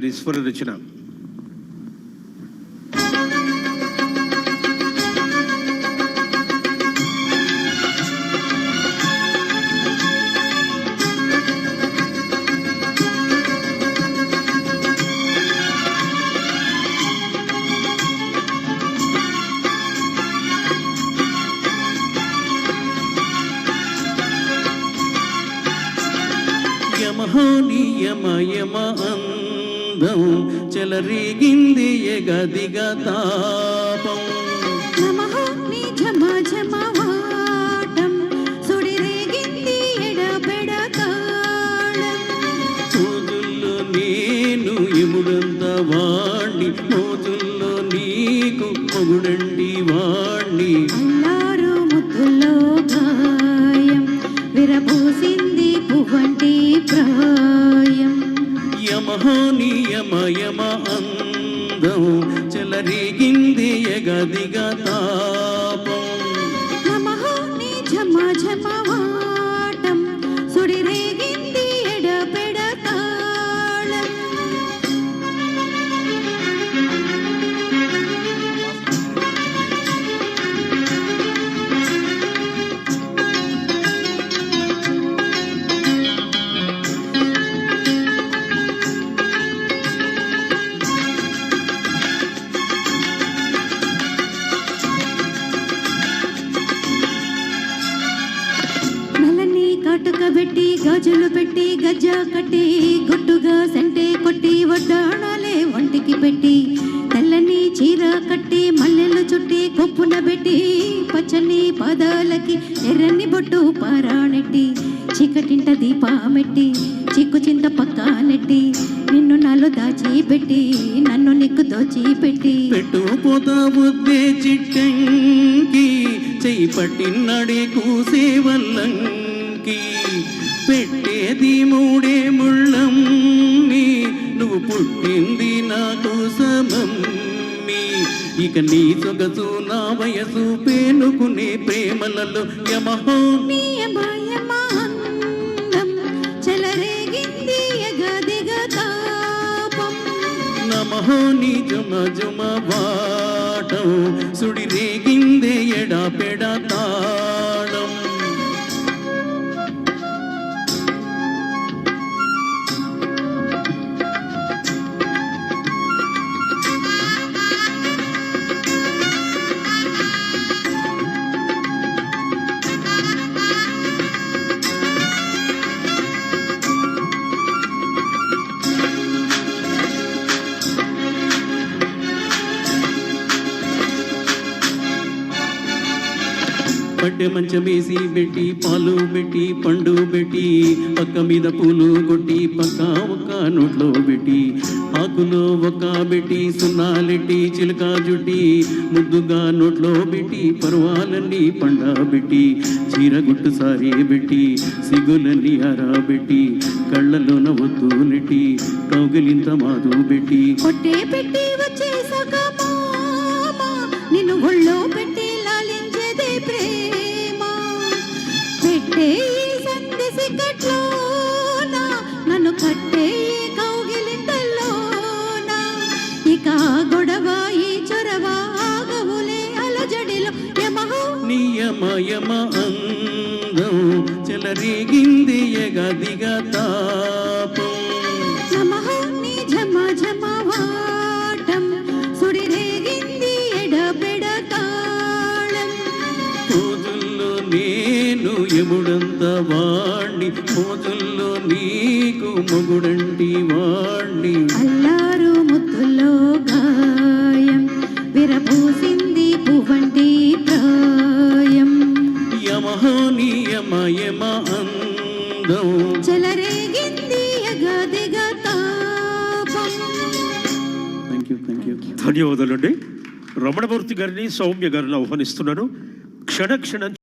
ఈశ్వర రచన. యమ యమ అందం చెలరేగింది ఎగదిగ తాపం. నమః నీ ఝమ ఝమ వాటం సుడిరేగింది ఎడబెడ తాళం. పూజుల్లో నేను ఎముడంత వాణ్ణి, మోజుల్లో నీకు మొగుడండి వాణ్ణి. అల్లారు ముద్దుల్లో గాయం విరబూసింది పువ్వంటి ప్రాయం. యమహాని యమ యమ అందం చెలరేగింది ఎగదిగ తాపం. నమః నీ ఝమ ఝమ వాటం సుడిరేగింది ఎడబెడ తాళం. కాటుక పెట్టి గాజులు పెట్టి గజ్జా కట్టి గుట్టుగా సంటే కొట్టి వడ్డాణాలే ఒంటికి పెట్టి తెల్లని చీర కట్టి మల్లెలు చుట్టి కొప్పున పెట్టి పచ్చని పాదాలకి ఎర్రని బొట్టు పారానెట్టి చీకటింట దీపామెట్టి చిక్కు చింత పక్క నెట్టి నిన్ను నాలో దాచిపెట్టి నన్ను నీకు దోచిపెట్టి పెట్టుపోతా బుద్ధే చిట్టంకి చెయ్యి పట్టినడే కూసేవల్లంకి. పెట్టేది మూడే ముళ్ళమ్మి, నువ్వు పుట్టింది నా కోసమమ్మి. ఇక నీ సొగసు నా వయసు పేనుకునే ప్రేమలలో యమహో నీ యమ అందం చెలరేగింది ఎగదిగ తాపం. నమః నీ జమ జమ వాటం సుడిరేగిందే ఎడా పెడ తాళం. పట్టె మంచం వేసి పెట్టి పాలు పెట్టి పండు పెట్టి పక్క మీద పూలు కొట్టి పక్క ఒక్క నోట్లో పెట్టి ఆకులో ఒక్క పెట్టి సున్నాలెట్టి చిలుక జుట్టి ముద్దుగా నోట్లో పెట్టి పర్వాలన్నీ పండబెట్టి చీరగుట్టు సారీ పెట్టి సిగులన్నీ ఆరాబెట్టి కళ్ళలోన ఒత్తులెట్టి కౌగిలింత మాదు పెట్టి కొట్టే పెట్టి వచ్చేసాక నిన్ను ఒళ్ళో పెట్టి లాలించేదే ప్రేమ. పెట్టే సందేశి కట్లోన నన్ను కట్టే కౌగిలింతల్లోన. ఇక గొడవ ఈ చొరవ ఆగవులే అలజడిలో యమహ నీ యమ యమ అందం చెలరేగింది ఎగదిగ తాపం. నమః నీ ఝమ ఝమ వాటం సుడిరేగింది ఎడబెడ తాళం. పూజుల్లో నేను ఎముడంత వాణ్ణి, మోజుల్లో నీకు మొగుడంటి వాణ్ణి. అల్లారు ముద్దుల్లో గాయం విరబూసింది పువ్వంటి ప్రాయం. యమహాని యమ యమ అందం చెలరేగింది ఎగదిగ తాపం. Thank you. ధన్యవాదాలండి. రమణమూర్తి గారిని సౌమ్య గారిని ఆహ్వానిస్తున్నాను. క్షణ